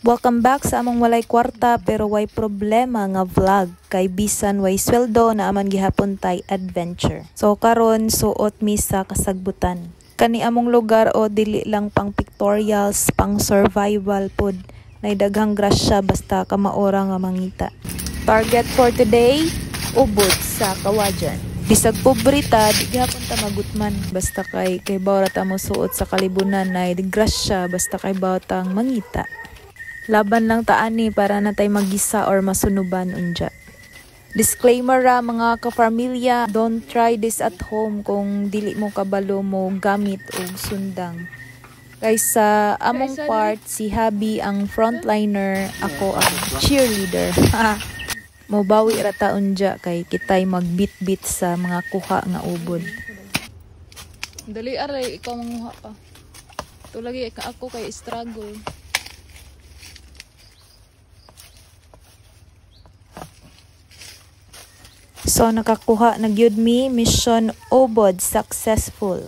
Welcome back sa among walay kwarta pero way problema nga vlog kay bisan way sweldo na aman gihapon tay adventure. So karon suot mi sa kasagbutan. Kani among lugar o dili lang pang pictorials, pang survival pod. Nay daghang grasya basta ka maora nga mangita. Target for today, ubod sa Kawajan. Bisag pobrita, di gihapon ta magutman. Basta kay bawra ta mo suot sa kalibunan nay grasya basta kay bawtang mangita. Laban lang taani para natay magisa or masunuban unja. Disclaimer ra mga ka-familia, don't try this at home kung dili mo kabalo mo gamit og sundang. Kaysa among part, si Habi ang frontliner, ako ang cheerleader. Mobawi ra ta unja kay kitay magbit-bit sa mga kuha nga ubod. Dali aray, ikaw manguha pa. Ito lagi ako kay struggle. So nakakuha na gyud mi, mission ubod successful.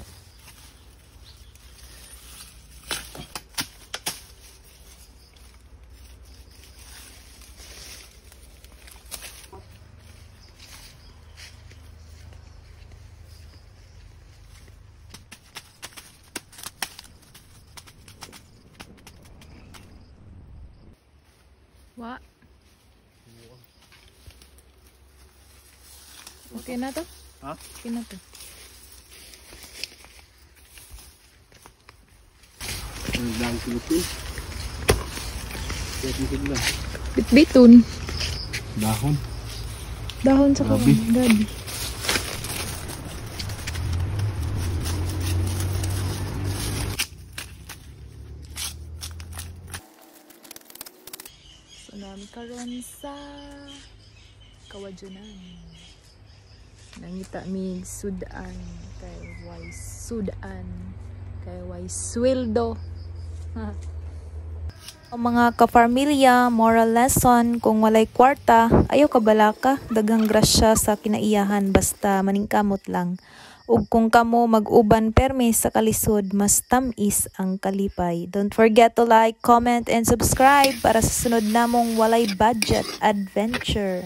Wa. Okay na to? Ha? Okay na to. Ang silupin. Sigla. Bitbiton. Dahon. Dahon sa Gabi. gabi. So nami karon sa Kawajunan. Nangita mi sudan kay way sudan kay way sweldo. Ang mga ka-familia, moral lesson, kung walay kwarta, ayaw kabalaka, daghang grasya sa kinaiyahan basta maningkamot lang. Ug kung kamo mag-uban perme sa kalisod, mas tamis ang kalipay. Don't forget to like, comment, and subscribe para sa sunod namong walay budget adventure.